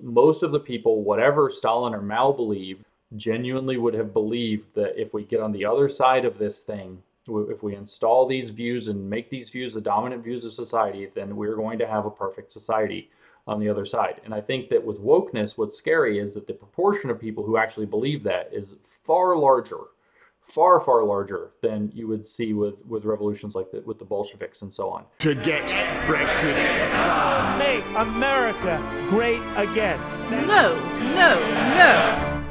Most of the people, whatever Stalin or Mao believed, genuinely would have believed that if we get on the other side of this thing, if we install these views and make these views the dominant views of society, then we're going to have a perfect society on the other side. And I think that with wokeness, what's scary is that the proportion of people who actually believe that is far larger, far, far larger than you would see with revolutions like with the Bolsheviks and so on. To get Brexit. Make America great again. No, no, no.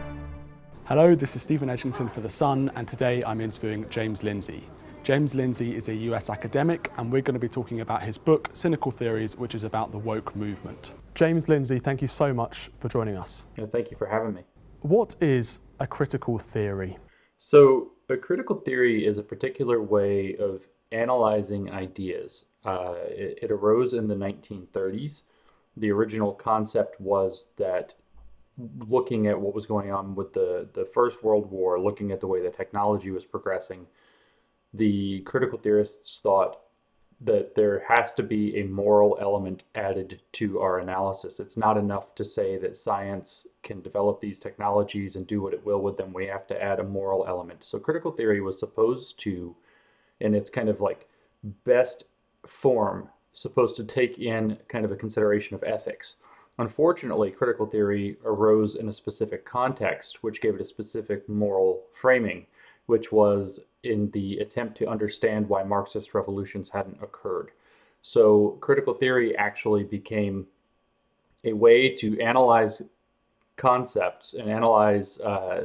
Hello, this is Stephen Edginton for The Sun, and today I'm interviewing James Lindsay. James Lindsay is a US academic, and we're going to be talking about his book, Cynical Theories, which is about the woke movement. James Lindsay, thank you so much for joining us. Thank you for having me. What is a critical theory? So a critical theory is a particular way of analyzing ideas. It arose in the 1930s. The original concept was that looking at what was going on with the First World War, looking at the way the technology was progressing, the critical theorists thought that there has to be a moral element added to our analysis. It's not enough to say that science can develop these technologies and do what it will with them. We have to add a moral element. So critical theory was supposed to, in its kind of like best form, supposed to take in kind of a consideration of ethics. Unfortunately, critical theory arose in a specific context, which gave it a specific moral framing, which was in the attempt to understand why Marxist revolutions hadn't occurred. So critical theory actually became a way to analyze concepts and analyze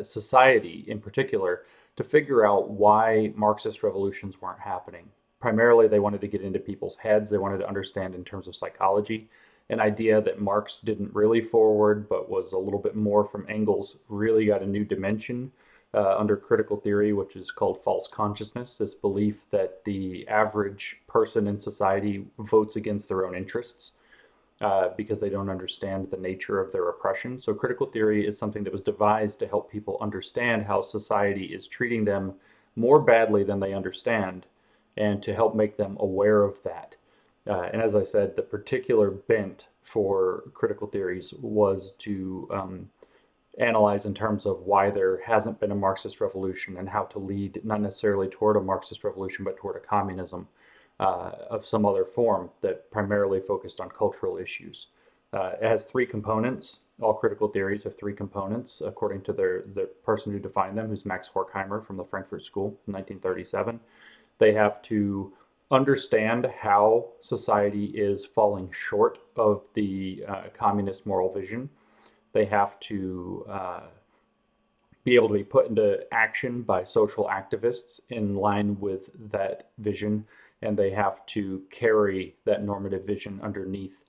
society in particular to figure out why Marxist revolutions weren't happening. Primarily, they wanted to get into people's heads. They wanted to understand in terms of psychology. An idea that Marx didn't really forward, but was a little bit more from Engels, really got a new dimension under critical theory, which is called false consciousness, this belief that the average person in society votes against their own interests because they don't understand the nature of their oppression. So critical theory is something that was devised to help people understand how society is treating them more badly than they understand, and to help make them aware of that. And as I said, the particular bent for critical theories was to analyze in terms of why there hasn't been a Marxist revolution and how to lead not necessarily toward a Marxist revolution, but toward a communism of some other form that primarily focused on cultural issues. It has three components. All critical theories have three components, according to the person who defined them, who's Max Horkheimer from the Frankfurt School in 1937. They have to understand how society is falling short of the communist moral vision. They have to be able to be put into action by social activists in line with that vision, and they have to carry that normative vision underneath.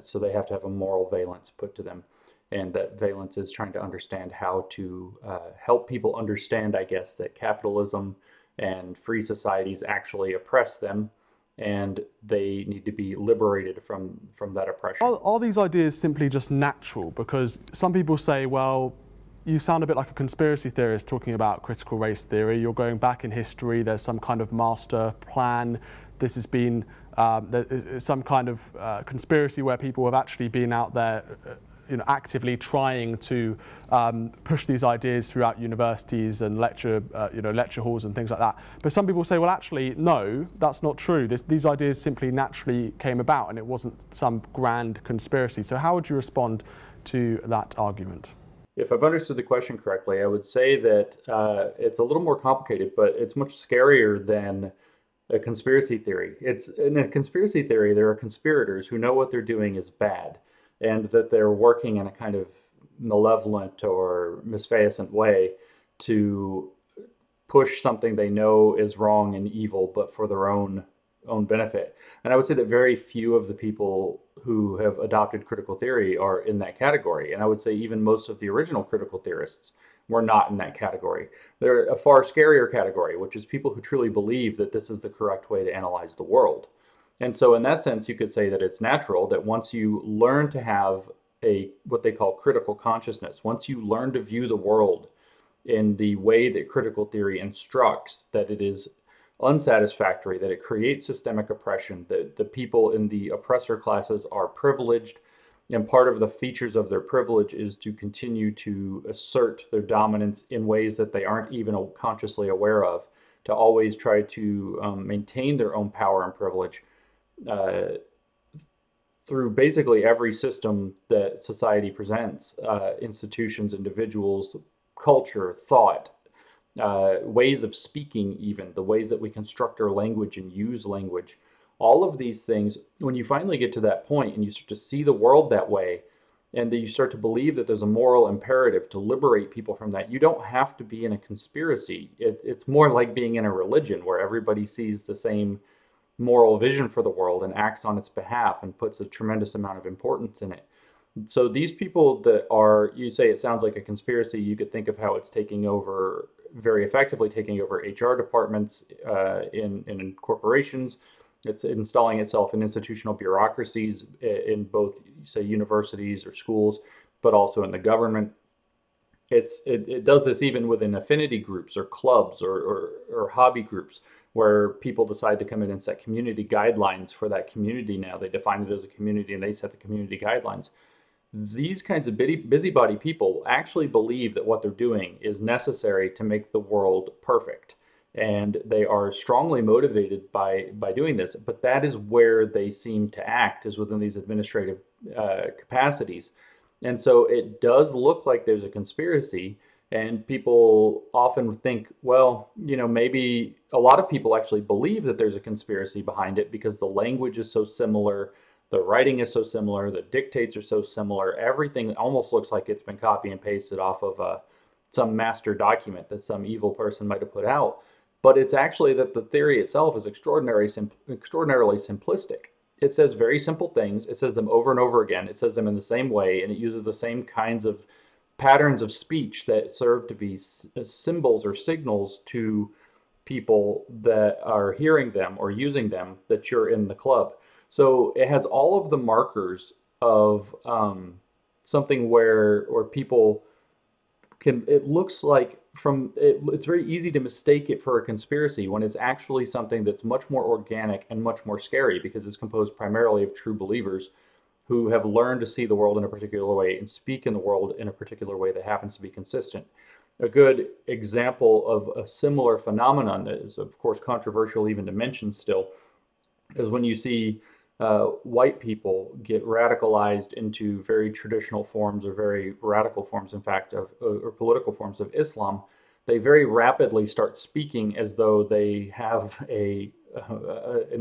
So they have to have a moral valence put to them. And that valence is trying to understand how to help people understand, I guess, that capitalism and free societies actually oppress them, and they need to be liberated from that oppression. Are these ideas simply just natural? Because some people say, well, you sound a bit like a conspiracy theorist talking about critical race theory. You're going back in history, there's some kind of master plan. This has been some kind of conspiracy where people have actually been out there actively trying to push these ideas throughout universities and lecture halls and things like that. But some people say, well, actually, no, that's not true. These ideas simply naturally came about, and it wasn't some grand conspiracy. So how would you respond to that argument? If I've understood the question correctly, I would say that it's a little more complicated, but it's much scarier than a conspiracy theory. In a conspiracy theory, there are conspirators who know what they're doing is bad, and that they're working in a kind of malevolent or misfeasant way to push something they know is wrong and evil, but for their own benefit. And I would say that very few of the people who have adopted critical theory are in that category. And I would say even most of the original critical theorists were not in that category. They're a far scarier category, which is people who truly believe that this is the correct way to analyze the world. And so in that sense, you could say that it's natural that once you learn to have what they call critical consciousness, once you learn to view the world in the way that critical theory instructs, that it is unsatisfactory, that it creates systemic oppression, that the people in the oppressor classes are privileged, And part of the features of their privilege is to continue to assert their dominance in ways that they aren't even consciously aware of, to always try to maintain their own power and privilege uh, through basically every system that society presents, institutions, individuals, culture, thought, ways of speaking, even the ways that we construct our language and use language. All of these things, when you finally get to that point and you start to see the world that way, and then you start to believe that there's a moral imperative to liberate people from that, you don't have to be in a conspiracy. It's more like being in a religion where everybody sees the same moral vision for the world and acts on its behalf and puts a tremendous amount of importance in it. So these people that are, you say it sounds like a conspiracy, you could think of how it's taking over, very effectively taking over HR departments in corporations. It's installing itself in institutional bureaucracies in both, say, universities or schools, but also in the government. It does this even within affinity groups or clubs or hobby groups, where people decide to come in and set community guidelines for that community. Now they define it as a community and they set the community guidelines. These kinds of busybody people actually believe that what they're doing is necessary to make the world perfect. And they are strongly motivated by doing this. But that is where they seem to act, is within these administrative capacities. And so it does look like there's a conspiracy. And people often think, well, maybe a lot of people actually believe that there's a conspiracy behind it because the language is so similar, the writing is so similar, the dictates are so similar. Everything almost looks like it's been copy and pasted off of some master document that some evil person might have put out. But it's actually that the theory itself is extraordinarily simplistic. It says very simple things. It says them over and over again. It says them in the same way, and it uses the same kinds of patterns of speech that serve to be symbols or signals to people that are hearing them or using them that you're in the club. So it has all of the markers of something where people can, it looks like it's very easy to mistake it for a conspiracy when it's actually something that's much more organic and much more scary, because it's composed primarily of true believers who have learned to see the world in a particular way and speak in the world in a particular way that happens to be consistent. A good example of a similar phenomenon that is, of course, controversial even to mention still, is when you see white people get radicalized into very traditional forms, or very radical forms, in fact, or political forms of Islam. They very rapidly start speaking as though they have an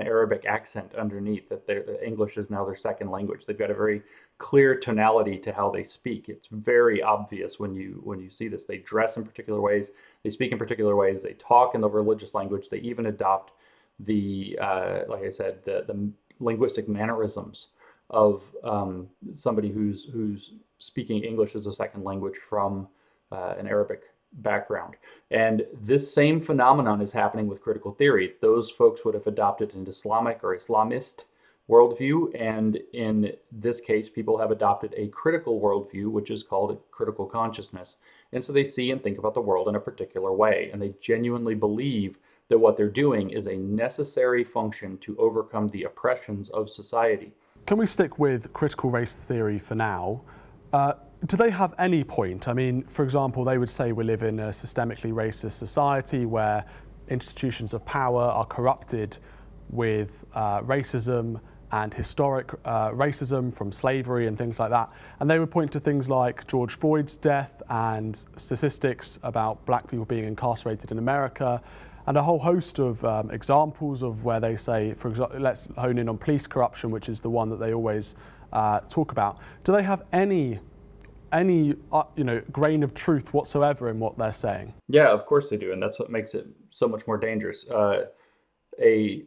Arabic accent underneath, that English is now their second language. They've got a very clear tonality to how they speak. It's very obvious when you see this. They dress in particular ways, they speak in particular ways, they talk in the religious language, they even adopt the, like I said, the linguistic mannerisms of somebody who's speaking English as a second language from an Arabic background. And this same phenomenon is happening with critical theory. Those folks would have adopted an Islamic or Islamist worldview, and in this case, people have adopted a critical worldview, which is called a critical consciousness. And so they see and think about the world in a particular way, and they genuinely believe that what they're doing is a necessary function to overcome the oppressions of society. Can we stick with critical race theory for now? Do they have any point? I mean, for example, they would say we live in a systemically racist society where institutions of power are corrupted with racism and historic racism from slavery and things like that. And they would point to things like George Floyd's death and statistics about black people being incarcerated in America, and a whole host of examples of where they say, for example, let's hone in on police corruption, which is the one that they always talk about. Do they have any grain of truth whatsoever in what they're saying? Yeah, of course they do, and that's what makes it so much more dangerous. A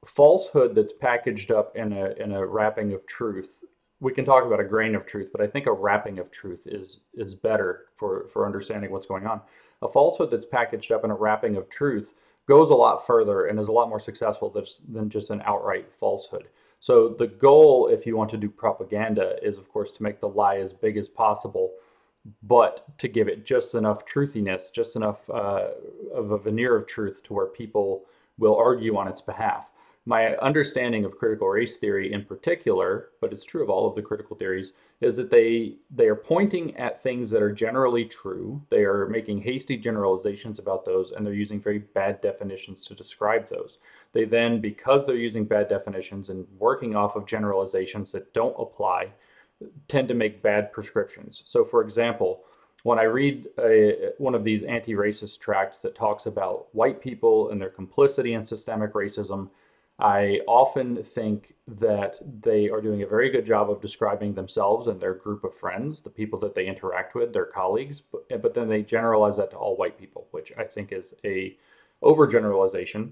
falsehood that's packaged up in a wrapping of truth. We can talk about a grain of truth, but I think a wrapping of truth is better for understanding what's going on. A falsehood that's packaged up in a wrapping of truth goes a lot further and is a lot more successful than just an outright falsehood. So the goal, if you want to do propaganda, is of course to make the lie as big as possible, but to give it just enough truthiness, just enough of a veneer of truth to where people will argue on its behalf. My understanding of critical race theory in particular, but it's true of all of the critical theories, is that they are pointing at things that are generally true. They are making hasty generalizations about those, and they're using very bad definitions to describe those. They then, because they're using bad definitions and working off of generalizations that don't apply, tend to make bad prescriptions. So, for example, when I read one of these anti-racist tracts that talks about white people and their complicity in systemic racism, I often think that they are doing a very good job of describing themselves and their group of friends, the people that they interact with, their colleagues, but then they generalize that to all white people, which I think is a overgeneralization.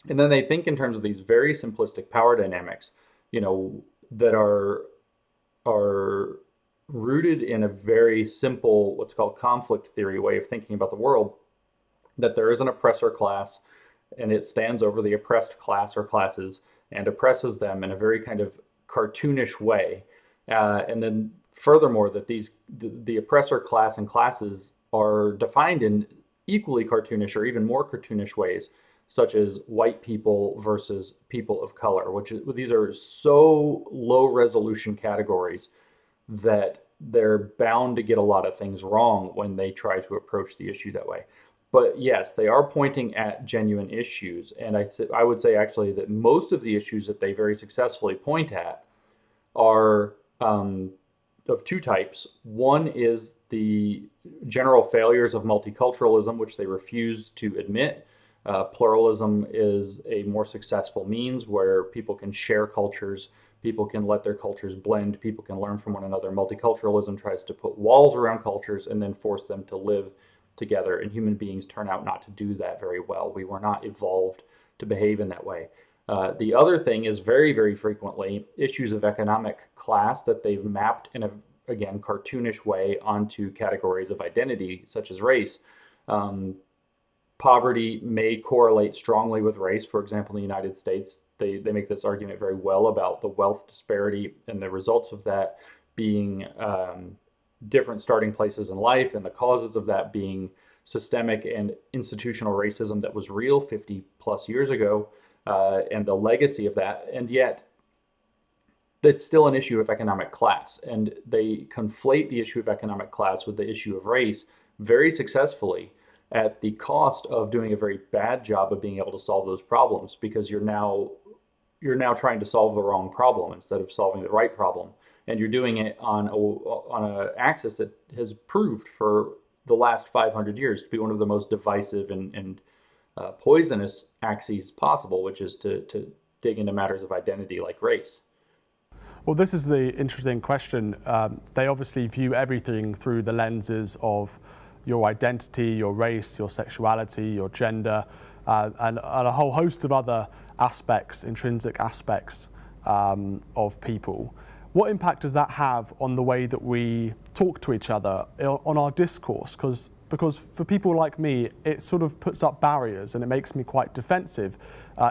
And then they think in terms of these very simplistic power dynamics, that are rooted in a very simple, what's called conflict theory way of thinking about the world, that there is an oppressor class and it stands over the oppressed class or classes and oppresses them in a very kind of cartoonish way. And then furthermore, that the oppressor class and classes are defined in equally cartoonish or even more cartoonish ways, such as white people versus people of color, these are so low resolution categories that they're bound to get a lot of things wrong when they try to approach the issue that way. But yes, they are pointing at genuine issues. And I would say actually that most of the issues that they very successfully point at are of two types. One is the general failures of multiculturalism, which they refuse to admit. Pluralism is a more successful means where people can share cultures, people can let their cultures blend, people can learn from one another. Multiculturalism tries to put walls around cultures and then force them to live together, and human beings turn out not to do that very well. We were not evolved to behave in that way. The other thing is very, very frequently issues of economic class that they've mapped in a, again, cartoonish way onto categories of identity, such as race. Poverty may correlate strongly with race. For example, in the United States, they make this argument very well about the wealth disparity and the results of that being different starting places in life, and the causes of that being systemic and institutional racism that was real 50 plus years ago, and the legacy of that. And yet, it's still an issue of economic class. And they conflate the issue of economic class with the issue of race very successfully at the cost of doing a very bad job of being able to solve those problems, because you're now trying to solve the wrong problem instead of solving the right problem. And you're doing it on an axis that has proved for the last 500 years to be one of the most divisive and poisonous axes possible, which is to dig into matters of identity like race. Well, this is the interesting question. They obviously view everything through the lenses of your identity, your race, your sexuality, your gender, and a whole host of other aspects, intrinsic aspects of people. What impact does that have on the way that we talk to each other, on our discourse? Because for people like me, it sort of puts up barriers and it makes me quite defensive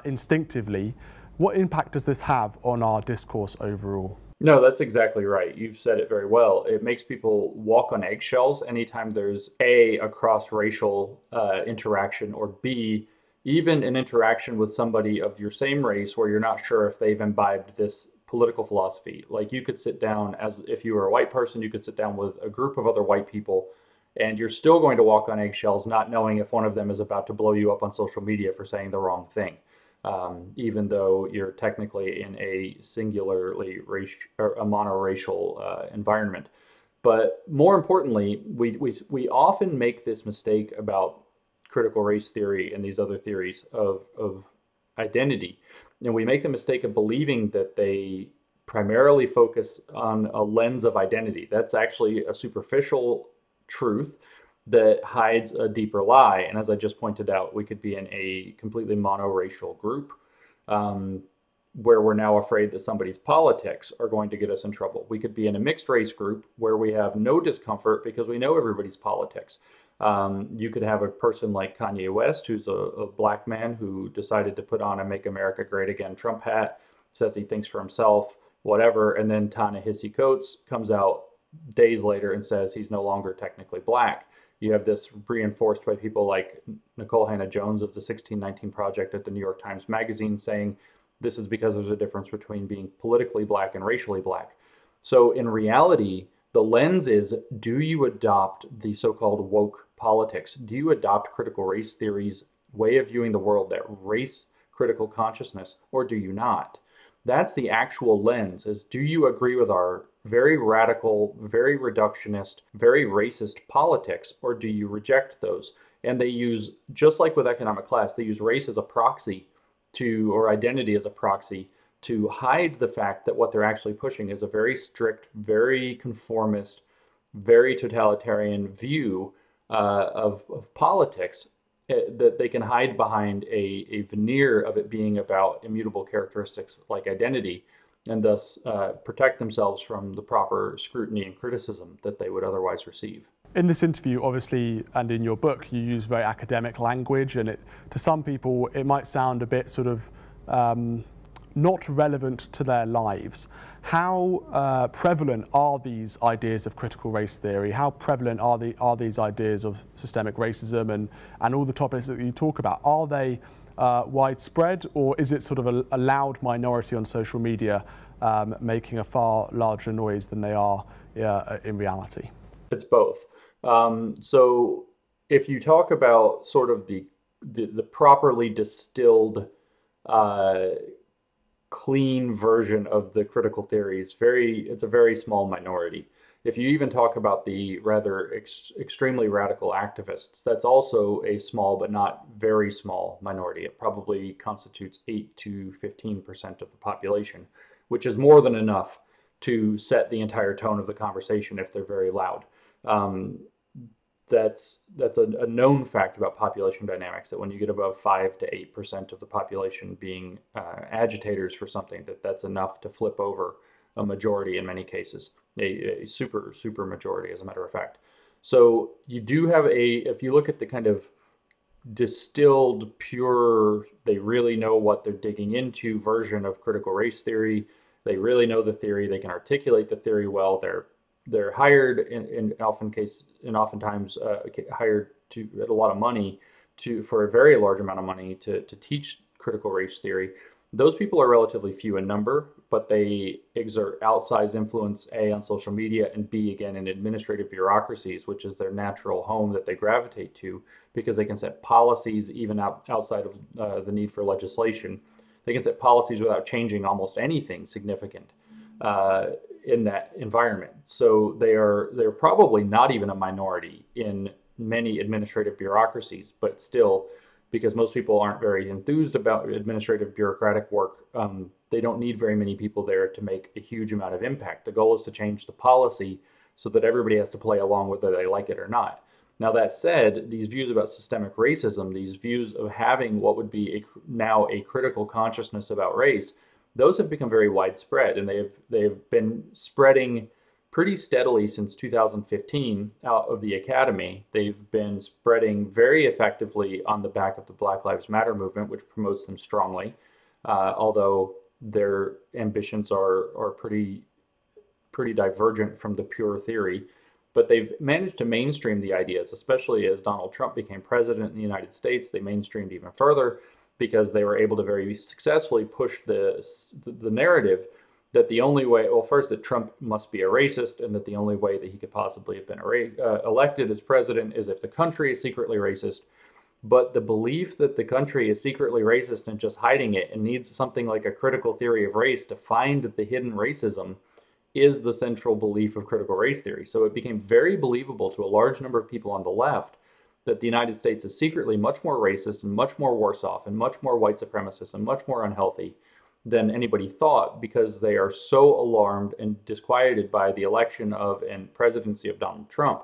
instinctively. What impact does this have on our discourse overall? No, that's exactly right. You've said it very well. It makes people walk on eggshells anytime there's A, a cross-racial interaction, or B, even an interaction with somebody of your same race where you're not sure if they've imbibed this political philosophy. Like, you could sit down, as if you were a white person, you could sit down with a group of other white people, and you're still going to walk on eggshells, not knowing if one of them is about to blow you up on social media for saying the wrong thing. Even though you're technically in a singularly or a monoracial environment. But more importantly, we often make this mistake about critical race theory and these other theories of identity. And we make the mistake of believing that they primarily focus on a lens of identity. That's actually a superficial truth that hides a deeper lie. And as I just pointed out, we could be in a completely monoracial group where we're now afraid that somebody's politics are going to get us in trouble. We could be in a mixed race group where we have no discomfort because we know everybody's politics. You could have a person like Kanye West, who's a black man who decided to put on a Make America Great Again Trump hat, says he thinks for himself, whatever, and then Ta-Nehisi Coates comes out days later and says he's no longer technically black. You have this reinforced by people like Nicole Hannah-Jones of the 1619 Project at the New York Times Magazine saying this is because there's a difference between being politically black and racially black. So in reality, the lens is, do you adopt the so-called woke politics? Do you adopt critical race theory's way of viewing the world, that race critical consciousness, or do you not? That's the actual lens, is do you agree with our very radical, very reductionist, very racist politics, or do you reject those? And they use, just like with economic class, they use race as a proxy to, or identity as a proxy to hide the fact that what they're actually pushing is a very strict, very conformist, very totalitarian view of politics that they can hide behind a veneer of it being about immutable characteristics like identity, and thus protect themselves from the proper scrutiny and criticism that they would otherwise receive. In this interview, obviously, and in your book, you use very academic language, and to some people it might sound a bit sort of not relevant to their lives. How prevalent are these ideas of critical race theory? How prevalent are these ideas of systemic racism and all the topics that you talk about? Are they widespread, or is it sort of a loud minority on social media making a far larger noise than they are in reality? It's both. So if you talk about sort of the properly distilled clean version of the critical theories, it's a very small minority. If you even talk about the rather extremely radical activists, that's also a small but not very small minority. It probably constitutes 8 to 15% of the population, which is more than enough to set the entire tone of the conversation if they're very loud. That's a known fact about population dynamics, that when you get above 5 to 8% of the population being agitators for something, that's enough to flip over a majority in many cases, a super majority, as a matter of fact. So you do have if you look at the kind of distilled, pure, they really know what they're digging into version of critical race theory, they really know the theory, they can articulate the theory well, they're hired oftentimes hired at a lot of money for a very large amount of money to teach critical race theory. Those people are relatively few in number, but they exert outsized influence, A, on social media, and B, again, in administrative bureaucracies, which is their natural home that they gravitate to, because they can set policies even outside of the need for legislation. They can set policies without changing almost anything significant in that environment. So they're probably not even a minority in many administrative bureaucracies, but still, because most people aren't very enthused about administrative bureaucratic work, they don't need very many people there to make a huge amount of impact. The goal is to change the policy so that everybody has to play along whether they like it or not. Now, that said, these views about systemic racism, these views of having what would be now a critical consciousness about race, those have become very widespread, and they've been spreading pretty steadily since 2015 out of the academy. They've been spreading very effectively on the back of the Black Lives Matter movement, which promotes them strongly, although their ambitions are pretty divergent from the pure theory. But they've managed to mainstream the ideas, especially as Donald Trump became president in the United States. They mainstreamed even further, because they were able to very successfully push the narrative that the only way, well, first, that Trump must be a racist, and that the only way that he could possibly have been elected as president is if the country is secretly racist. But the belief that the country is secretly racist and just hiding it and needs something like a critical theory of race to find the hidden racism is the central belief of critical race theory. So it became very believable to a large number of people on the left that the United States is secretly much more racist and much more worse off and much more white supremacist and much more unhealthy than anybody thought, because they are so alarmed and disquieted by the election of and presidency of Donald Trump.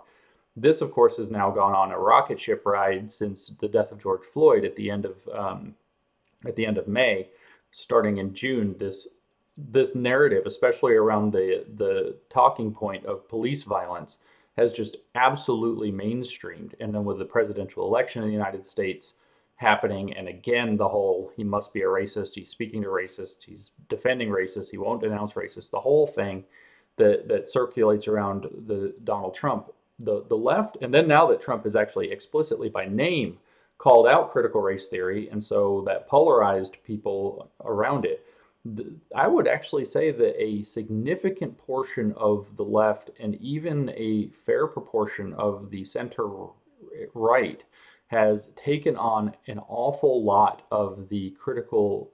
This, of course, has now gone on a rocket ship ride since the death of George Floyd at the end of May. Starting in June, this narrative, especially around the talking point of police violence, has just absolutely mainstreamed. And then with the presidential election in the United States happening, and again, the whole, he must be a racist, he's speaking to racists, he's defending racists, he won't denounce racists, the whole thing that circulates around the Donald Trump the left, and then now that Trump has actually explicitly by name called out critical race theory, and so that polarized people around it, I would actually say that a significant portion of the left and even a fair proportion of the center right has taken on an awful lot of the critical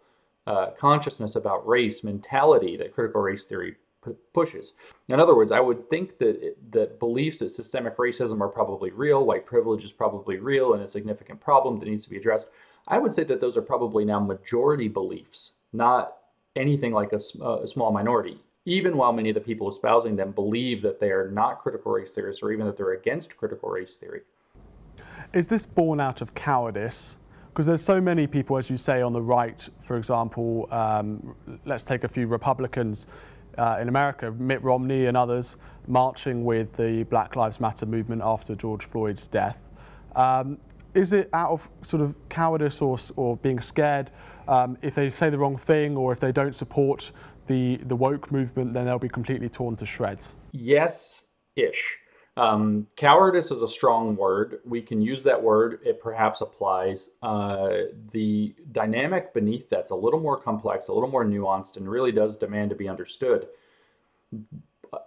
consciousness about race mentality that critical race theory pushes. In other words, I would think that beliefs that systemic racism are probably real, white privilege is probably real and a significant problem that needs to be addressed. I would say that those are probably now majority beliefs, not anything like a small minority, even while many of the people espousing them believe that they are not critical race theorists or even that they're against critical race theory. Is this born out of cowardice? Because there's so many people, as you say, on the right, for example, let's take a few Republicans in America, Mitt Romney and others, marching with the Black Lives Matter movement after George Floyd's death. Is it out of sort of cowardice or being scared if they say the wrong thing, or if they don't support the woke movement, then they'll be completely torn to shreds? Yes-ish. Cowardice is a strong word. We can use that word. It perhaps applies. The dynamic beneath that's a little more complex, a little more nuanced, and really does demand to be understood.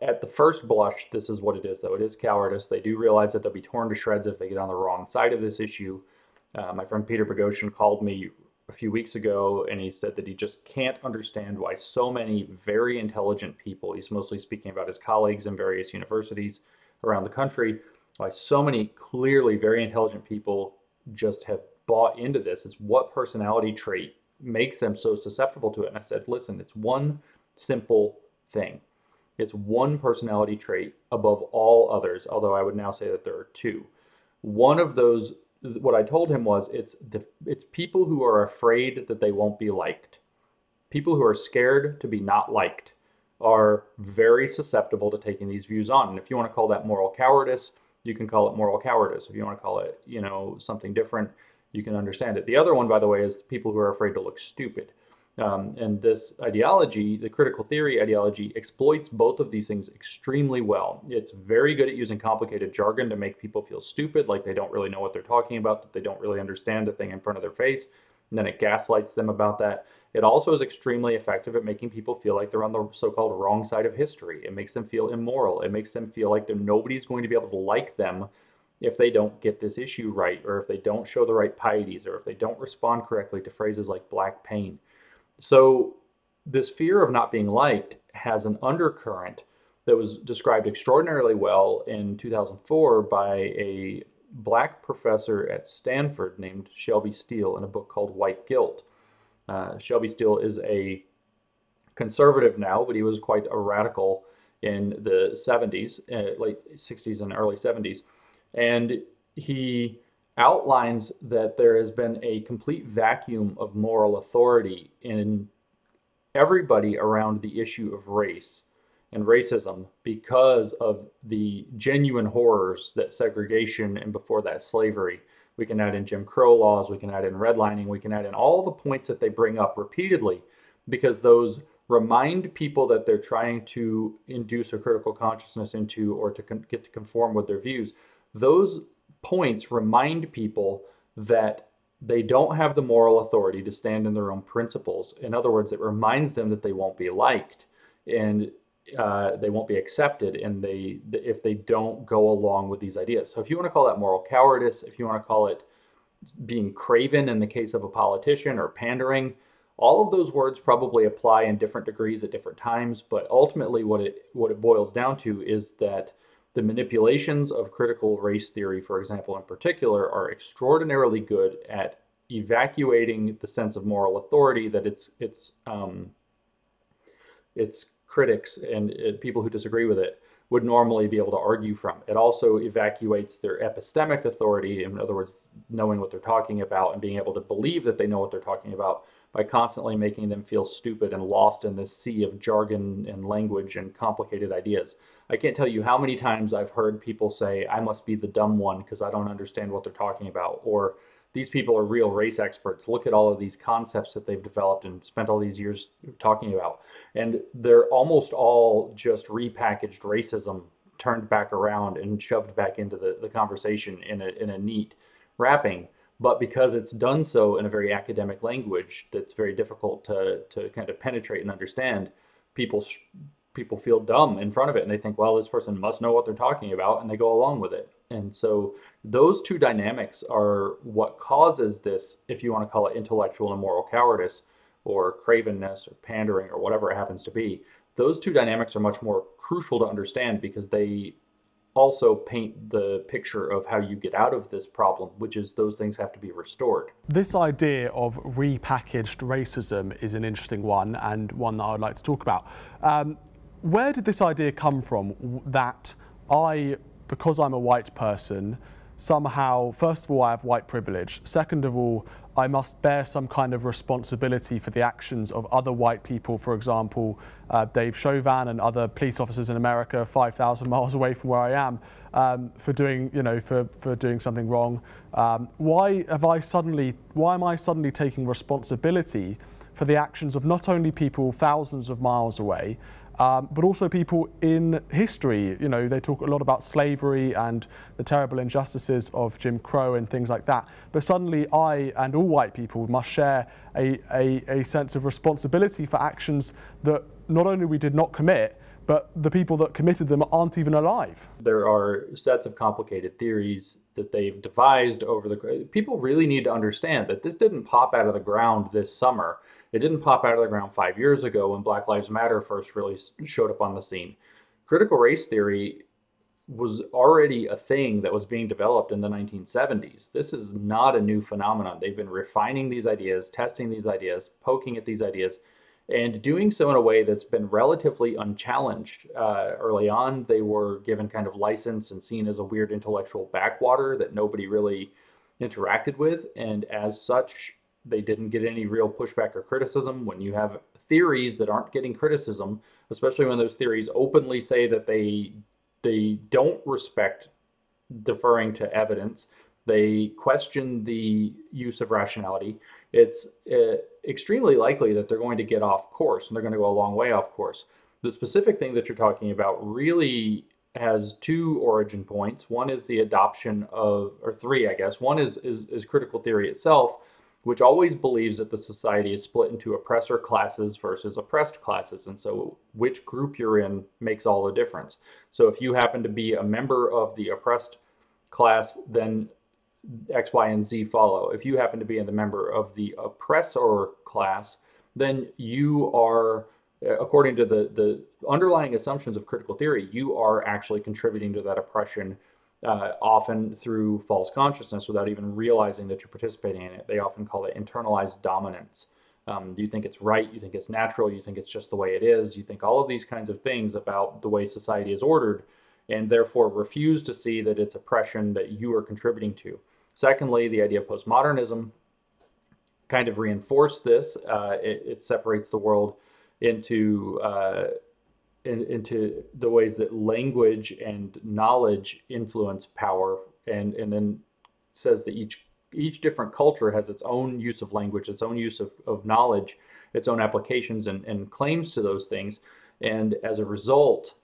At the first blush, this is what it is, though. It is cowardice. They do realize that they'll be torn to shreds if they get on the wrong side of this issue. My friend Peter Boghossian called me a few weeks ago, and he said that he just can't understand why so many very intelligent people, he's mostly speaking about his colleagues in various universities around the country, why so many clearly very intelligent people just have bought into this. It's what personality trait makes them so susceptible to it. And I said, listen, it's one simple thing. It's one personality trait above all others, although I would now say that there are two. One of those, what I told him was, it's people who are afraid that they won't be liked. People who are scared to be not liked are very susceptible to taking these views on. And if you want to call that moral cowardice, you can call it moral cowardice. If you want to call it, something different, you can understand it. The other one, by the way, is people who are afraid to look stupid. And this ideology, the critical theory ideology, exploits both of these things extremely well. It's very good at using complicated jargon to make people feel stupid, like they don't really know what they're talking about, that they don't really understand the thing in front of their face, and then it gaslights them about that. It also is extremely effective at making people feel like they're on the so-called wrong side of history. It makes them feel immoral. It makes them feel like nobody's going to be able to like them if they don't get this issue right, or if they don't show the right pieties, or if they don't respond correctly to phrases like black pain. So this fear of not being liked has an undercurrent that was described extraordinarily well in 2004 by a black professor at Stanford named Shelby Steele in a book called White Guilt. Shelby Steele is a conservative now, but he was quite a radical in the 70s, late 60s and early 70s. And he outlines that there has been a complete vacuum of moral authority in everybody around the issue of race and racism because of the genuine horrors that segregation and before that slavery. We can add in Jim Crow laws, we can add in redlining, we can add in all the points that they bring up repeatedly, because those remind people that they're trying to induce a critical consciousness into, or to get to conform with their views. Those points remind people that they don't have the moral authority to stand in their own principles. In other words, it reminds them that they won't be liked and they won't be accepted, and if they don't go along with these ideas. So if you want to call that moral cowardice, if you want to call it being craven in the case of a politician, or pandering, all of those words probably apply in different degrees at different times, but ultimately what it boils down to is that the manipulations of critical race theory, for example, in particular, are extraordinarily good at evacuating the sense of moral authority that its critics and people who disagree with it would normally be able to argue from. It also evacuates their epistemic authority, in other words, knowing what they're talking about and being able to believe that they know what they're talking about, by constantly making them feel stupid and lost in this sea of jargon and language and complicated ideas. I can't tell you how many times I've heard people say, I must be the dumb one because I don't understand what they're talking about, or these people are real race experts. Look at all of these concepts that they've developed and spent all these years talking about. And they're almost all just repackaged racism turned back around and shoved back into the conversation in a neat wrapping. But because it's done so in a very academic language that's very difficult to kind of penetrate and understand, people people feel dumb in front of it, and they think, well, this person must know what they're talking about, and they go along with it. And so those two dynamics are what causes this, if you want to call it intellectual and moral cowardice, or cravenness, or pandering, or whatever it happens to be. Those two dynamics are much more crucial to understand because they also paint the picture of how you get out of this problem, which is those things have to be restored. This idea of repackaged racism is an interesting one, and one that I would like to talk about. Where did this idea come from that because I'm a white person, somehow, first of all, I have white privilege. Second of all, I must bear some kind of responsibility for the actions of other white people, for example, Dave Chauvin and other police officers in America 5,000 miles away from where I am, for doing, for doing something wrong. Why am I suddenly taking responsibility for the actions of not only people thousands of miles away, but also people in history? They talk a lot about slavery and the terrible injustices of Jim Crow and things like that. But suddenly I and all white people must share a sense of responsibility for actions that not only we did not commit, but the people that committed them aren't even alive. There are sets of complicated theories that they've devised over the... People really need to understand that this didn't pop out of the ground this summer. It didn't pop out of the ground 5 years ago when Black Lives Matter first really showed up on the scene. Critical race theory was already a thing that was being developed in the 1970s. This is not a new phenomenon. They've been refining these ideas, testing these ideas, poking at these ideas, and doing so in a way that's been relatively unchallenged. Early on, they were given kind of license and seen as a weird intellectual backwater that nobody really interacted with, and as such, they didn't get any real pushback or criticism. When you have theories that aren't getting criticism, especially when those theories openly say that they don't respect deferring to evidence, they question the use of rationality, it's extremely likely that they're going to get off course, and they're going to go a long way off course. The specific thing that you're talking about really has two origin points. One is the adoption of, or three, I guess. One is critical theory itself, which always believes that the society is split into oppressor classes versus oppressed classes. And so which group you're in makes all the difference. So if you happen to be a member of the oppressed class, then X, Y, and Z follow. If you happen to be the member of the oppressor class, then you are, according to the underlying assumptions of critical theory, you are actually contributing to that oppression, often through false consciousness without even realizing that you're participating in it. They often call it internalized dominance. You think it's right, you think it's natural, you think it's just the way it is, you think all of these kinds of things about the way society is ordered, and therefore refuse to see that it's oppression that you are contributing to. Secondly, the idea of postmodernism kind of reinforced this. It separates the world into the ways that language and knowledge influence power, and then says that each different culture has its own use of language, its own use of knowledge, its own applications and claims to those things. And as a result,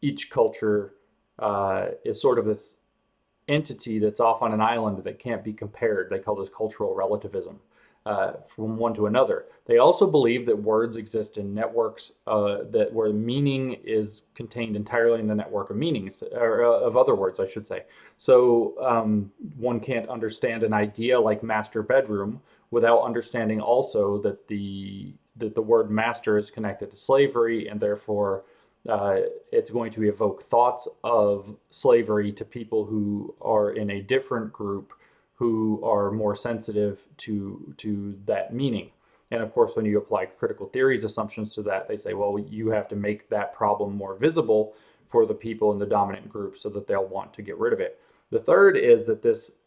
each culture is sort of this entity that's off on an island that can't be compared. They call this cultural relativism. From one to another. They also believe that words exist in networks where meaning is contained entirely in the network of meanings, or of other words, I should say. So one can't understand an idea like master bedroom without understanding also that the word master is connected to slavery, and therefore it's going to evoke thoughts of slavery to people who are in a different group, who are more sensitive to that meaning. And of course, when you apply critical theories assumptions to that, they say, well, you have to make that problem more visible for the people in the dominant group so that they'll want to get rid of it. The third is that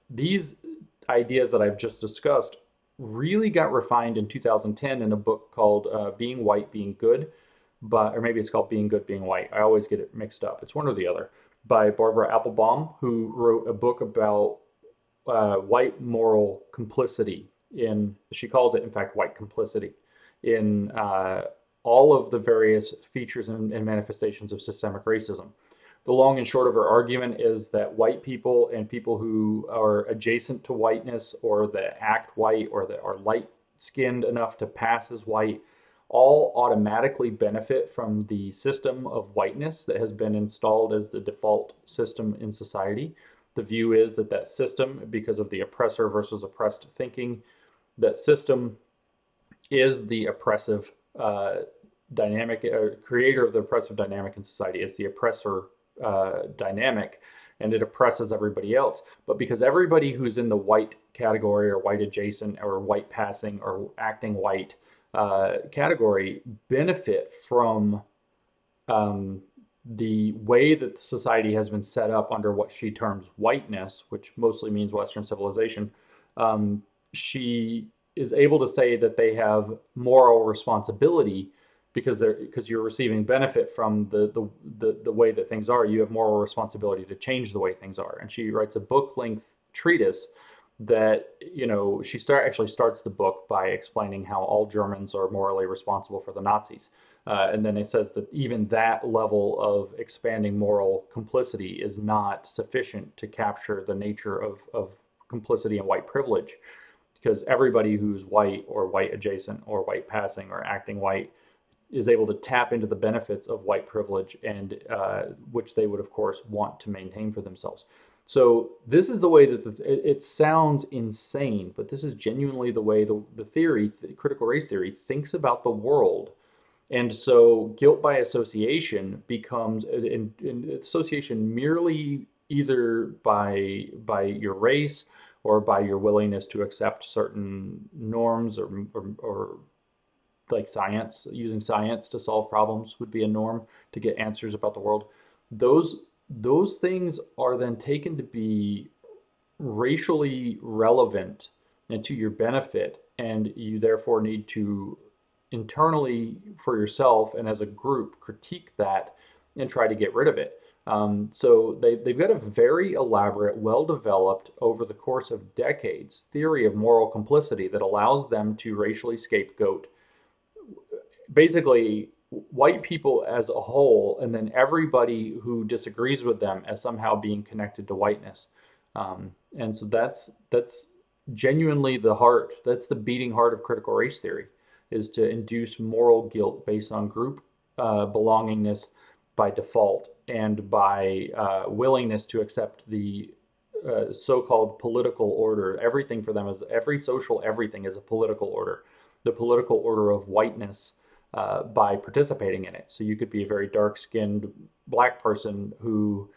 these ideas that I've just discussed really got refined in 2010 in a book called Being White, Being Good, or maybe it's called Being Good, Being White. I always get it mixed up. It's one or the other, by Barbara Applebaum, who wrote a book about white moral complicity she calls it, in fact, white complicity in all of the various features and manifestations of systemic racism. The long and short of her argument is that white people and people who are adjacent to whiteness or that act white or that are light-skinned enough to pass as white all automatically benefit from the system of whiteness that has been installed as the default system in society. The view is that that system, because of the oppressor versus oppressed thinking, that system is the oppressive dynamic, creator of the oppressive dynamic in society. It's the oppressor dynamic, and it oppresses everybody else. But because everybody who's in the white category or white adjacent or white passing or acting white category benefit from the way that society has been set up under what she terms whiteness, which mostly means Western civilization, she is able to say that they have moral responsibility because you're receiving benefit from the way that things are. You have moral responsibility to change the way things are. And she writes a book-length treatise that, you know, she actually starts the book by explaining how all Germans are morally responsible for the Nazis. And then it says that even that level of expanding moral complicity is not sufficient to capture the nature of complicity and white privilege, because everybody who's white or white adjacent or white passing or acting white is able to tap into the benefits of white privilege, and which they would, of course, want to maintain for themselves. So this is the way that it sounds insane, but this is genuinely the way the theory, the critical race theory, thinks about the world. And so guilt by association becomes an association merely either by your race or by your willingness to accept certain norms or like science, using science to solve problems would be a norm to get answers about the world. Those things are then taken to be racially relevant and to your benefit, and you therefore need to internally for yourself and as a group critique that and try to get rid of it. So they've got a very elaborate, well-developed, over the course of decades, theory of moral complicity that allows them to racially scapegoat basically white people as a whole, and then everybody who disagrees with them as somehow being connected to whiteness. And so that's genuinely the heart, that's the beating heart of critical race theory, is to induce moral guilt based on group belongingness by default and by willingness to accept the so-called political order. Everything for them is, everything is a political order. The political order of whiteness by participating in it. So you could be a very dark-skinned black person who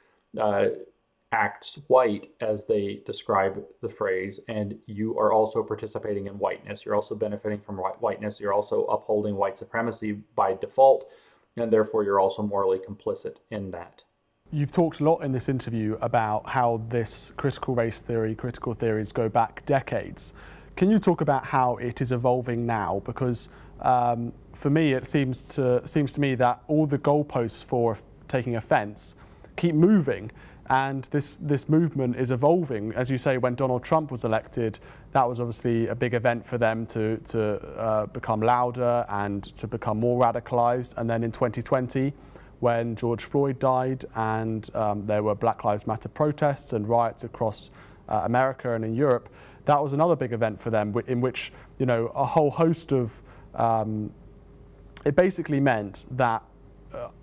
acts white, as they describe the phrase, and you are also participating in whiteness. You're also benefiting from whiteness. You're also upholding white supremacy by default, and therefore you're also morally complicit in that. You've talked a lot in this interview about how this critical race theory, critical theories go back decades. Can you talk about how it is evolving now? Because for me, it seems to me that all the goalposts for taking offence keep moving, and this movement is evolving. As you say, when Donald Trump was elected, that was obviously a big event for them to become louder and to become more radicalised. And then in 2020, when George Floyd died and there were Black Lives Matter protests and riots across America and in Europe, that was another big event for them, in which, you know, a whole host of it basically meant that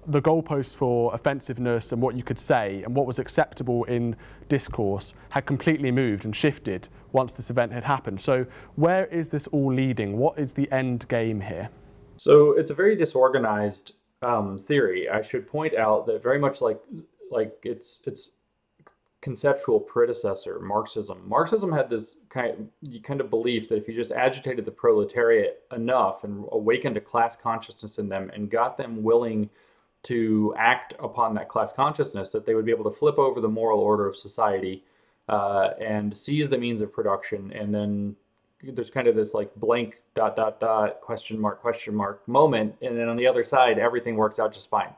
the goalposts for offensiveness and what you could say and what was acceptable in discourse had completely moved and shifted once this event had happened. So where is this all leading? What is the end game here? So it's a very disorganized theory. I should point out that very much like its conceptual predecessor, Marxism. Marxism had this kind of belief that if you just agitated the proletariat enough and awakened a class consciousness in them and got them willing to act upon that class consciousness, that they would be able to flip over the moral order of society and seize the means of production. And then there's kind of this like blank ... question mark moment, and then on the other side everything works out just fine.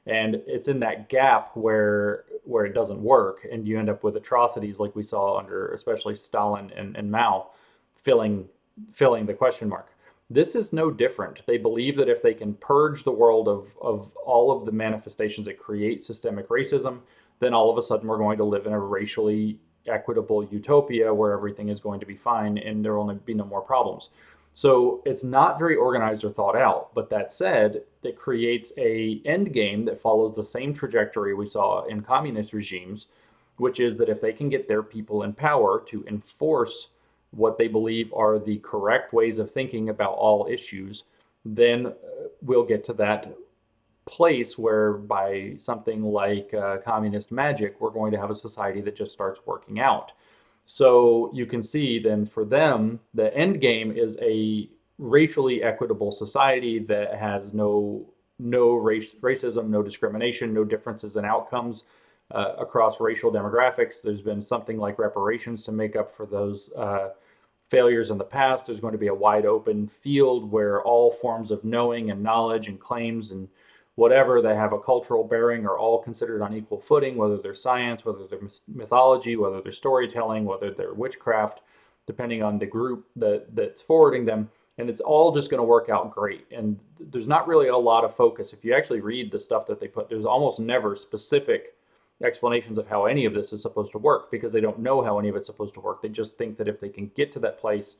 And it's in that gap where it doesn't work, and you end up with atrocities like we saw under especially Stalin and Mao, filling the question mark. This is no different. They believe that if they can purge the world of all of the manifestations that create systemic racism, then all of a sudden we're going to live in a racially equitable utopia where everything is going to be fine and there will only be no more problems. So it's not very organized or thought out. But that said, it creates a end game that follows the same trajectory we saw in communist regimes, which is that if they can get their people in power to enforce what they believe are the correct ways of thinking about all issues, then we'll get to that place where by something like communist magic, we're going to have a society that just starts working out. So you can see then for them, the end game is a racially equitable society that has no racism, no discrimination, no differences in outcomes across racial demographics. There's been something like reparations to make up for those failures in the past. There's going to be a wide open field where all forms of knowing and knowledge and claims and whatever that have a cultural bearing are all considered on equal footing, whether they're science, whether they're mythology, whether they're storytelling, whether they're witchcraft, depending on the group that's forwarding them. And it's all just going to work out great. And there's not really a lot of focus. If you actually read the stuff that they put, there's almost never specific explanations of how any of this is supposed to work, because they don't know how any of it's supposed to work. They just think that if they can get to that place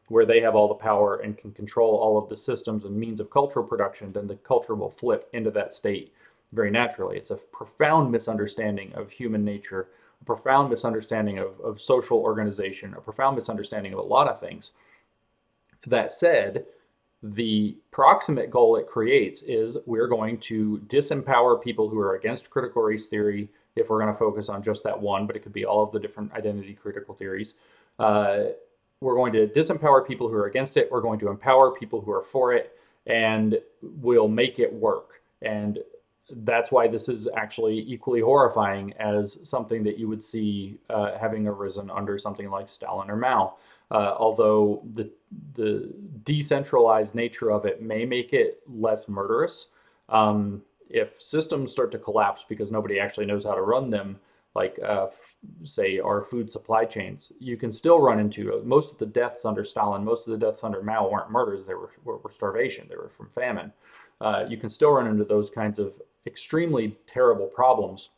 where they have all the power and can control all of the systems and means of cultural production, then the culture will flip into that state very naturally. It's a profound misunderstanding of human nature, a profound misunderstanding of social organization, a profound misunderstanding of a lot of things. That said, the proximate goal it creates is we're going to disempower people who are against critical race theory, if we're going to focus on just that one, but it could be all of the different identity critical theories. We're going to disempower people who are against it. We're going to empower people who are for it, and we'll make it work. And that's why this is actually equally horrifying as something that you would see having arisen under something like Stalin or Mao. Although the decentralized nature of it may make it less murderous. If systems start to collapse because nobody actually knows how to run them, like say our food supply chains, you can still run into most of the deaths under Stalin, most of the deaths under Mao weren't murders, they were starvation, they were from famine. You can still run into those kinds of extremely terrible problems.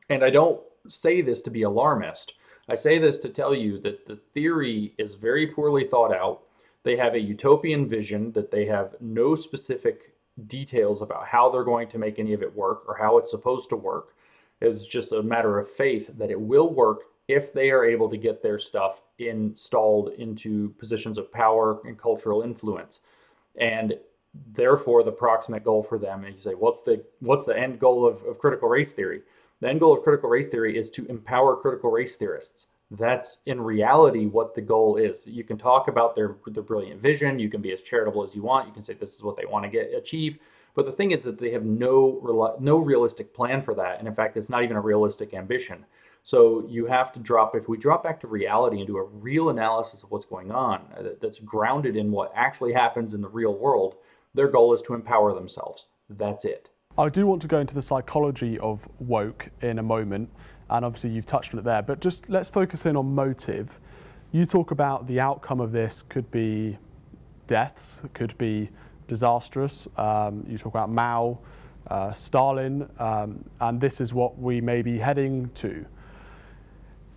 And I don't say this to be alarmist. I say this to tell you that the theory is very poorly thought out. They have a utopian vision that they have no specific details about how they're going to make any of it work or how it's supposed to work. It's just a matter of faith that it will work if they are able to get their stuff installed into positions of power and cultural influence. And therefore, the proximate goal for them, and you say, what's the end goal of critical race theory? The end goal of critical race theory is to empower critical race theorists. That's in reality what the goal is. You can talk about their brilliant vision. You can be as charitable as you want. You can say this is what they want to achieve. But the thing is that they have no realistic plan for that. And in fact, it's not even a realistic ambition. So you have to if we drop back to reality and do a real analysis of what's going on that's grounded in what actually happens in the real world, their goal is to empower themselves. That's it. I do want to go into the psychology of woke in a moment, and obviously you've touched on it there, but just let's focus in on motive. You talk about the outcome of this could be deaths, it could be disastrous. You talk about Mao, Stalin, and this is what we may be heading to.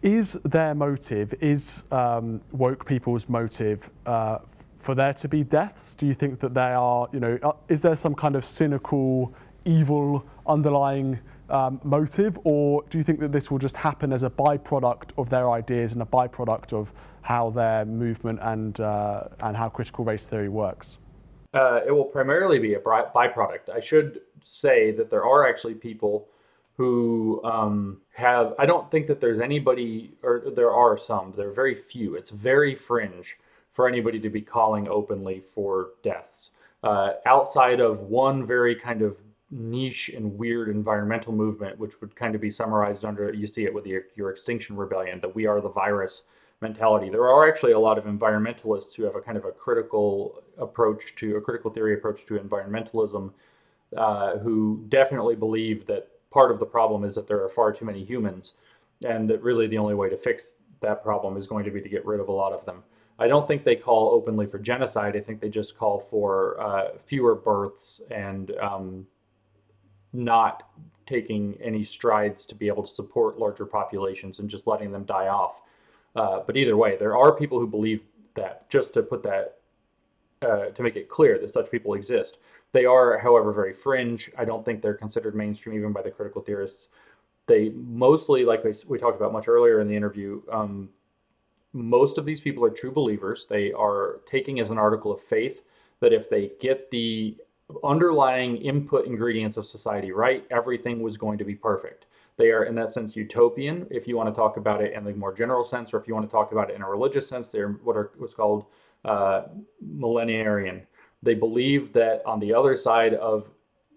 Is their motive, is woke people's motive for there to be deaths? Do you think that they are, is there some kind of cynical, evil underlying motive, or do you think that this will just happen as a byproduct of their ideas and a byproduct of how their movement and how critical race theory works? It will primarily be a byproduct. I should say that there are actually people who I don't think that there's anybody, or there are some, there are very few, it's very fringe for anybody to be calling openly for deaths. Outside of one very kind of niche and weird environmental movement, which would kind of be summarized under, you see it with your Extinction Rebellion, the we are the virus mentality. There are actually a lot of environmentalists who have a kind of a critical theory approach to environmentalism, who definitely believe that part of the problem is that there are far too many humans, and that really the only way to fix that problem is going to be to get rid of a lot of them. I don't think they call openly for genocide. I think they just call for fewer births and not taking any strides to be able to support larger populations and just letting them die off. But either way, there are people who believe that, just to put that, to make it clear that such people exist. They are, however, very fringe. I don't think they're considered mainstream even by the critical theorists. They mostly, like we talked about much earlier in the interview, most of these people are true believers. They are taking as an article of faith that if they get the underlying input ingredients of society right, everything was going to be perfect. They are, in that sense, utopian, if you want to talk about it in the more general sense, or if you want to talk about it in a religious sense, they're what's called millenarian. They believe that on the other side of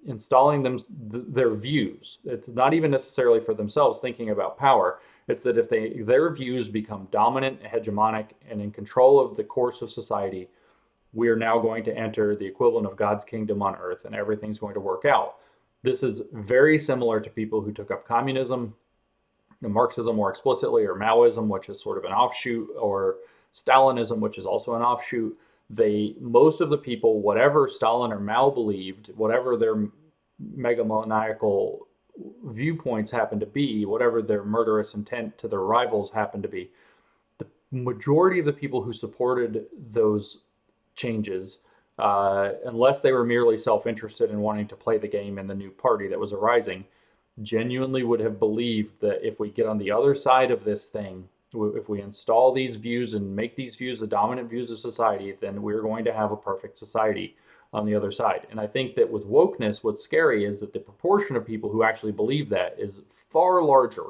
installing their views, it's not even necessarily for themselves thinking about power. It's that if their views become dominant, hegemonic, and in control of the course of society, we are now going to enter the equivalent of God's kingdom on earth, and everything's going to work out. This is very similar to people who took up communism, Marxism more explicitly, or Maoism, which is sort of an offshoot, or Stalinism, which is also an offshoot. Most of the people, whatever Stalin or Mao believed, whatever their megalomaniacal viewpoints happen to be, whatever their murderous intent to their rivals happen to be, the majority of the people who supported those changes, unless they were merely self-interested in wanting to play the game in the new party that was arising, genuinely would have believed that if we get on the other side of this thing, if we install these views and make these views the dominant views of society, then we're going to have a perfect society on the other side. And I think that with wokeness, what's scary is that the proportion of people who actually believe that is far larger,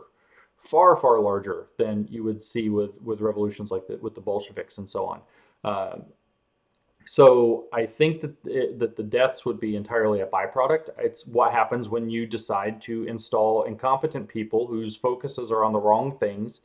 far, far larger than you would see with revolutions like with the Bolsheviks and so on. So I think that the deaths would be entirely a byproduct. It's what happens when you decide to install incompetent people whose focuses are on the wrong things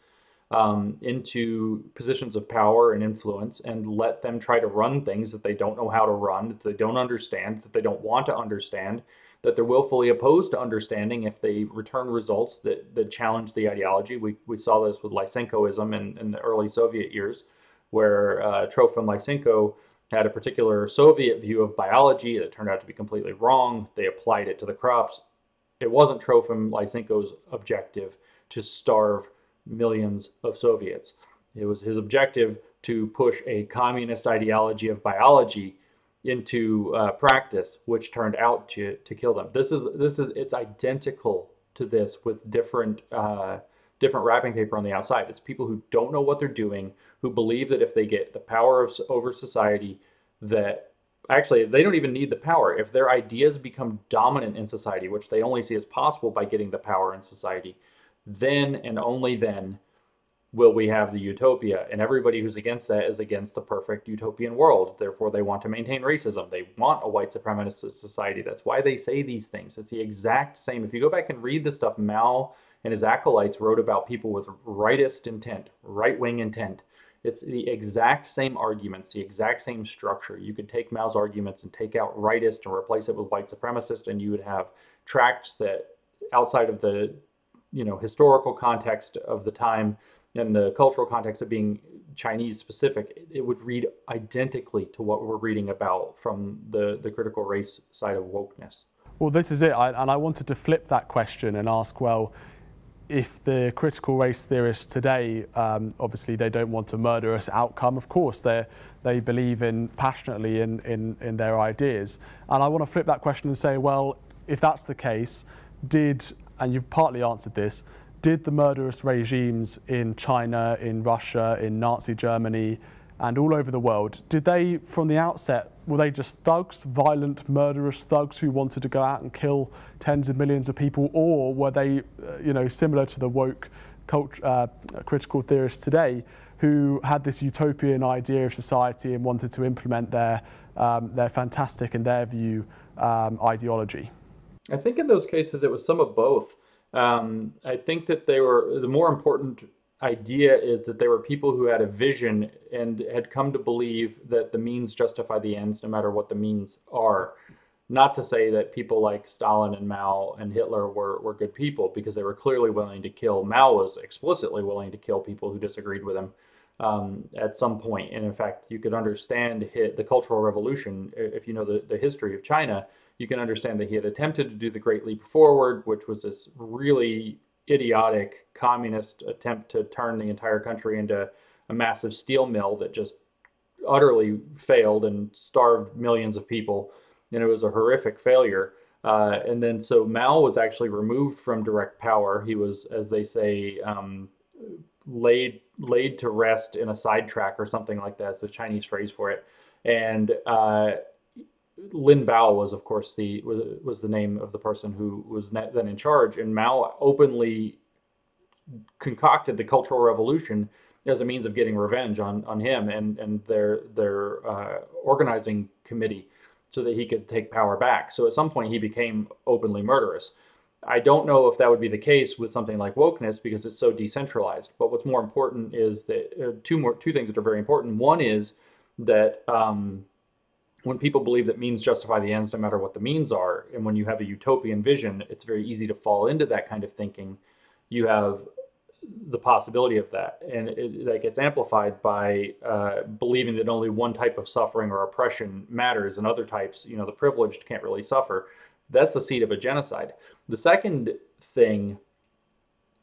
into positions of power and influence, and let them try to run things that they don't know how to run, that they don't understand, that they don't want to understand, that they're willfully opposed to understanding if they return results that challenge the ideology. We saw this with Lysenkoism in the early Soviet years, where Trofim Lysenko had a particular Soviet view of biology that turned out to be completely wrong. They applied it to the crops. It wasn't Trofim Lysenko's objective to starve millions of Soviets. It was his objective to push a communist ideology of biology into practice, which turned out to kill them. It's identical to this with different wrapping paper on the outside. It's people who don't know what they're doing, who believe that if they get the power over society, that actually they don't even need the power. If their ideas become dominant in society, which they only see as possible by getting the power in society, then and only then will we have the utopia. And everybody who's against that is against the perfect utopian world. Therefore, they want to maintain racism. They want a white supremacist society. That's why they say these things. It's the exact same. If you go back and read the stuff Mao and his acolytes wrote about people with rightist intent, right-wing intent, it's the exact same arguments, the exact same structure. You could take Mao's arguments and take out rightist and replace it with white supremacist, and you would have tracts that, outside of the historical context of the time and the cultural context of being Chinese specific, it would read identically to what we're reading about from the critical race side of wokeness. Well, this is it. And I wanted to flip that question and ask, well, if the critical race theorists today, obviously they don't want a murderous outcome, of course, they believe passionately in their ideas. And I want to flip that question and say, well, if that's the case, and you've partly answered this, did the murderous regimes in China, in Russia, in Nazi Germany, and all over the world, did they, from the outset, were they just thugs, violent, murderous thugs who wanted to go out and kill tens of millions of people, or were they, similar to the woke critical theorists today, who had this utopian idea of society and wanted to implement their fantastic, in their view, ideology? I think in those cases it was some of both. I think that the more important idea is that there were people who had a vision and had come to believe that the means justify the ends, no matter what the means are. Not to say that people like Stalin and Mao and Hitler were good people, because they were clearly willing to kill. Mao was explicitly willing to kill people who disagreed with him. at some point. And in fact, you could understand the Cultural Revolution, if you know the history of China, you can understand that he had attempted to do the Great Leap Forward, which was this really idiotic communist attempt to turn the entire country into a massive steel mill that just utterly failed and starved millions of people. And it was a horrific failure. And then so Mao was actually removed from direct power. He was, as they say, laid to rest in a sidetrack or something like that. It's a Chinese phrase for it. And Lin Bao was, of course, was the name of the person who was then in charge. And Mao openly concocted the Cultural Revolution as a means of getting revenge on him and their organizing committee, so that he could take power back. So at some point he became openly murderous. I don't know if that would be the case with something like wokeness because it's so decentralized. But what's more important is that two things that are very important. One is that when people believe that means justify the ends no matter what the means are, and when you have a utopian vision, it's very easy to fall into that kind of thinking. You have the possibility of that, and that gets amplified by believing that only one type of suffering or oppression matters, and other types, the privileged can't really suffer. That's the seed of a genocide. The second thing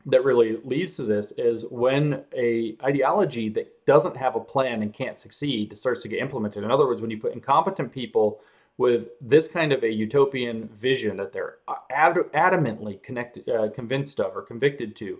that really leads to this is when a ideology that doesn't have a plan and can't succeed starts to get implemented. In other words, when you put incompetent people with this kind of a utopian vision that they're adamantly convinced of or convicted to,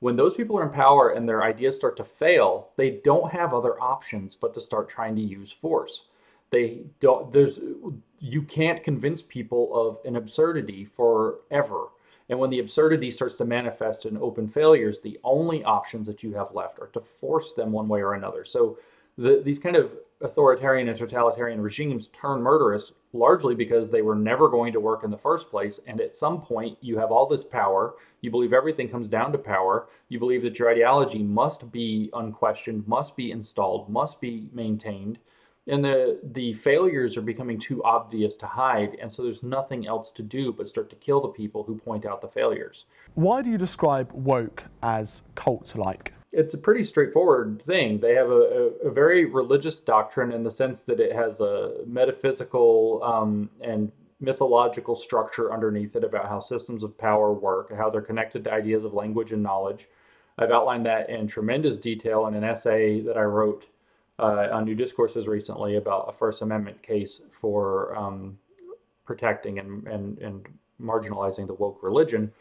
when those people are in power and their ideas start to fail, they don't have other options but to start trying to use force. You can't convince people of an absurdity forever. And when the absurdity starts to manifest in open failures, the only options that you have left are to force them one way or another. So these kind of authoritarian and totalitarian regimes turn murderous largely because they were never going to work in the first place. And at some point, you have all this power. You believe everything comes down to power. You believe that your ideology must be unquestioned, must be installed, must be maintained. And the failures are becoming too obvious to hide, and so there's nothing else to do but start to kill the people who point out the failures. Why do you describe woke as cult-like? It's a pretty straightforward thing. They have a very religious doctrine in the sense that it has a metaphysical and mythological structure underneath it about how systems of power work, how they're connected to ideas of language and knowledge. I've outlined that in tremendous detail in an essay that I wrote on New Discourses recently about a First Amendment case for protecting and marginalizing the woke religion.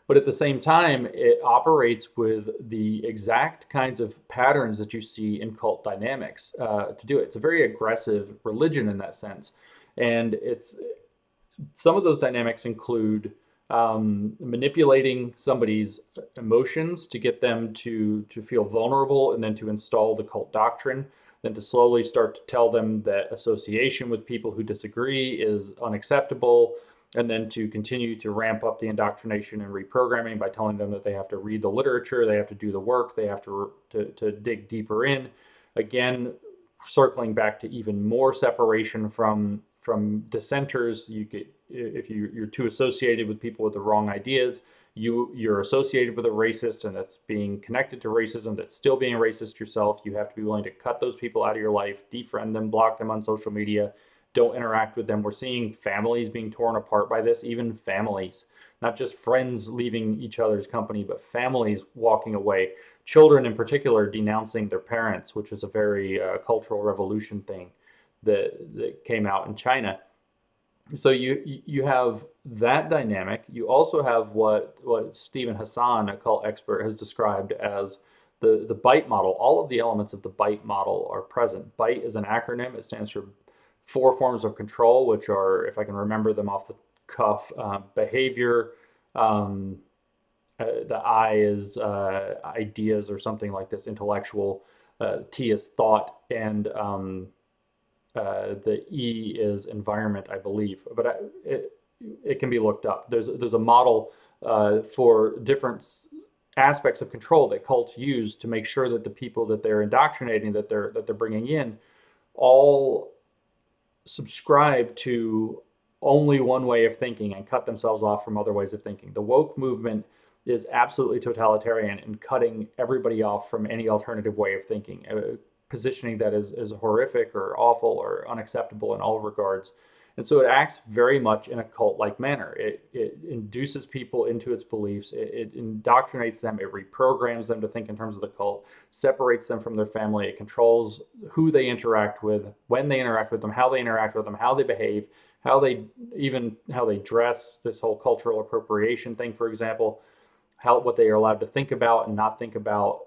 But at the same time, it operates with the exact kinds of patterns that you see in cult dynamics to do it. It's a very aggressive religion in that sense. And some of those dynamics include manipulating somebody's emotions to get them to feel vulnerable, and then to install the cult doctrine, then to slowly start to tell them that association with people who disagree is unacceptable, and then to continue to ramp up the indoctrination and reprogramming by telling them that they have to read the literature, they have to do the work, they have to dig deeper in. Again, circling back to even more separation from dissenters. If you're too associated with people with the wrong ideas, you're associated with a racist, and that's being connected to racism, that's still being racist yourself. You have to be willing to cut those people out of your life, defriend them, block them on social media, don't interact with them. We're seeing families being torn apart by this, even families, not just friends leaving each other's company, but families walking away. Children in particular denouncing their parents, which is a very cultural revolution thing that came out in China. So you have that dynamic. You also have what Stephen Hassan, a cult expert, has described as the Byte Model. All of the elements of the Byte Model are present. Byte is an acronym. It stands for 4 forms of control, which are, if I can remember them off the cuff, behavior, the I is ideas or something like this, intellectual, T is thought, and the E is environment, I believe, but it can be looked up. There's a model for different aspects of control that cults use to make sure that the people that they're indoctrinating, that they're bringing in, all subscribe to only one way of thinking and cut themselves off from other ways of thinking. The woke movement is absolutely totalitarian and cutting everybody off from any alternative way of thinking, positioning that as horrific or awful or unacceptable in all regards. And so it acts very much in a cult-like manner. It induces people into its beliefs. It indoctrinates them. It reprograms them to think in terms of the cult, separates them from their family. It controls who they interact with, when they interact with them, how they interact with them, how they behave, how they dress, this whole cultural appropriation thing, for example, what they are allowed to think about and not think about.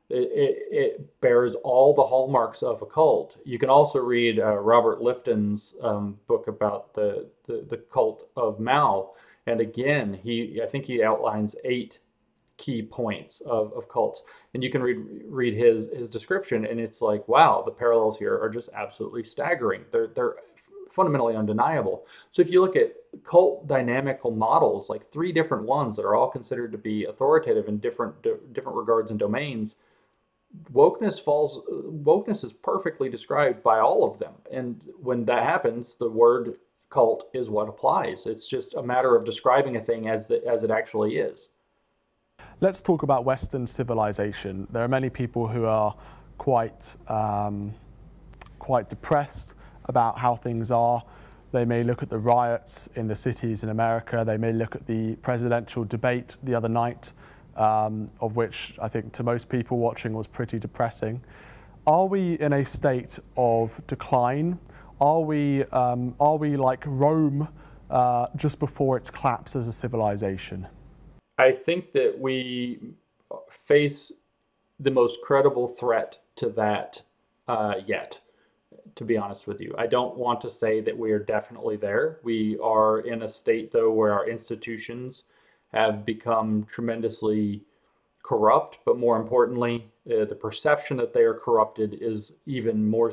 It bears all the hallmarks of a cult. You can also read Robert Lifton's book about the cult of Mao, and again, I think he outlines 8 key points of cults, and you can read his description, and it's like, wow, the parallels here are just absolutely staggering. They're fundamentally undeniable. So if you look at cult dynamical models, like 3 different ones that are all considered to be authoritative in different regards and domains, wokeness is perfectly described by all of them. And when that happens, the word cult is what applies. It's just a matter of describing a thing as it actually is. Let's talk about Western civilization. There are many people who are quite depressed about how things are. They may look at the riots in the cities in America. They may look at the presidential debate the other night, of which I think to most people watching was pretty depressing. Are we in a state of decline? Are we like Rome just before its collapse as a civilization? I think that we face the most credible threat to that yet, to be honest with you. I don't want to say that we are definitely there. We are in a state, though, where our institutions have become tremendously corrupt, but more importantly, the perception that they are corrupted is even more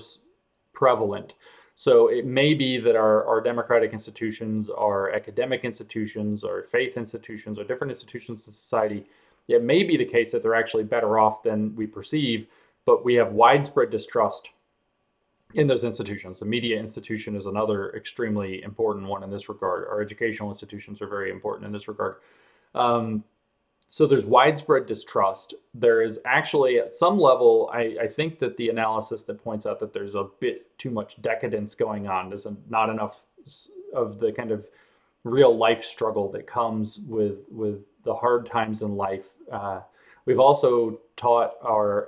prevalent. So it may be that our democratic institutions, our academic institutions, our faith institutions, or different institutions in society, it may be the case that they're actually better off than we perceive, but we have widespread distrust in those institutions. The media institution is another extremely important one in this regard. Our educational institutions are very important in this regard. So there's widespread distrust. There is actually, at some level, I think that the analysis that points out that there's a bit too much decadence going on, there's not enough of the kind of real life struggle that comes with the hard times in life. We've also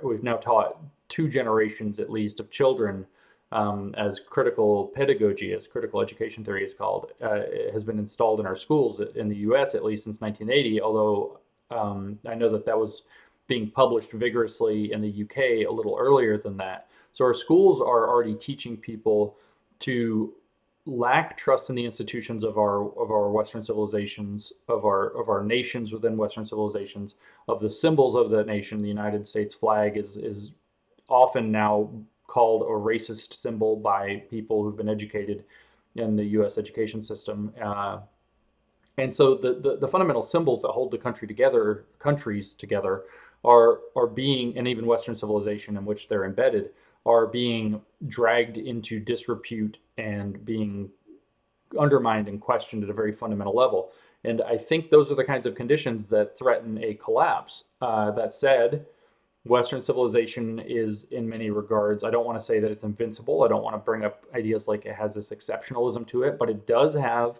we've now taught 2 generations at least of children as critical pedagogy, as critical education theory is called, has been installed in our schools in the US at least since 1980, although I know that was being published vigorously in the UK a little earlier than that. So our schools are already teaching people to lack trust in the institutions of our Western civilizations, of our nations within Western civilizations, of the symbols of the nation. The United States flag is often now called a racist symbol by people who've been educated in the U.S. education system. And so the fundamental symbols that hold the countries together are being, and even Western civilization in which they're embedded, are being dragged into disrepute and being undermined and questioned at a very fundamental level. And I think those are the kinds of conditions that threaten a collapse. That said, Western civilization is, in many regards, I don't want to say that it's invincible. I don't want to bring up ideas like it has this exceptionalism to it, but it does have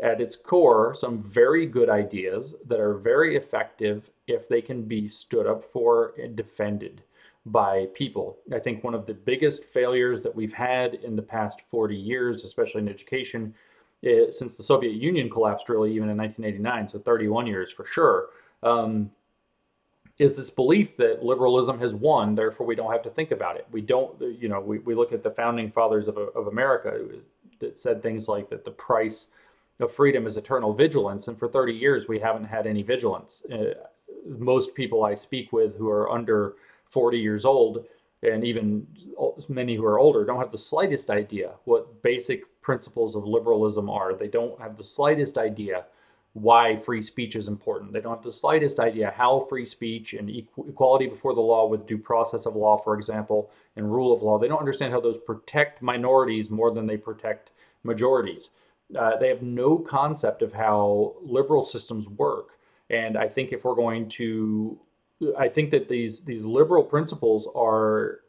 at its core some very good ideas that are very effective if they can be stood up for and defended by people. I think one of the biggest failures that we've had in the past 40 years, especially in education, since the Soviet Union collapsed really even in 1989, so 31 years for sure, is this belief that liberalism has won, therefore we don't have to think about it. We don't, we look at the founding fathers of America that said things like that the price of freedom is eternal vigilance, and for 30 years we haven't had any vigilance. Most people I speak with who are under 40 years old, and even many who are older, don't have the slightest idea what basic principles of liberalism are. They don't have the slightest idea why free speech is important. They don't have the slightest idea how free speech and equality before the law with due process of law, for example, and rule of law, they don't understand how those protect minorities more than they protect majorities. They have no concept of how liberal systems work. And I think if we're going to, I think that these liberal principles are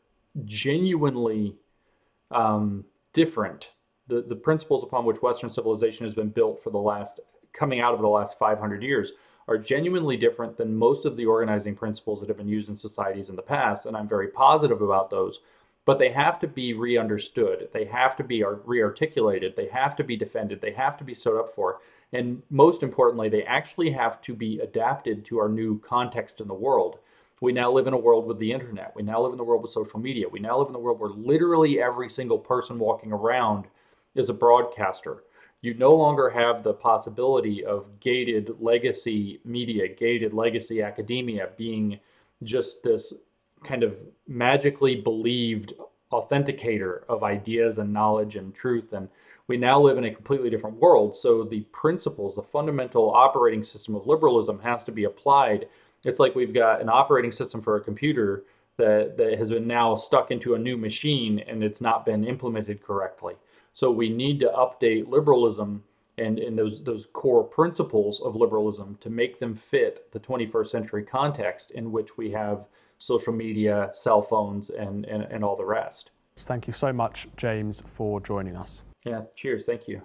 genuinely different. The principles upon which Western civilization has been built for the last, coming out of the last 500 years, are genuinely different than most of the organizing principles that have been used in societies in the past. And I'm very positive about those. But they have to be re-understood. They have to be re-articulated. They have to be defended. They have to be stood up for. And most importantly, they actually have to be adapted to our new context in the world. We now live in a world with the internet. We now live in the world with social media. We now live in the world where literally every single person walking around is a broadcaster. You no longer have the possibility of gated legacy media, gated legacy academia being just this kind of magically believed authenticator of ideas and knowledge and truth. And we now live in a completely different world. So the principles, the fundamental operating system of liberalism has to be applied. It's like we've got an operating system for a computer that has been now stuck into a new machine and it's not been implemented correctly. So we need to update liberalism and those core principles of liberalism to make them fit the 21st century context in which we have social media, cell phones, and all the rest. Thank you so much, James, for joining us. Yeah, cheers. Thank you.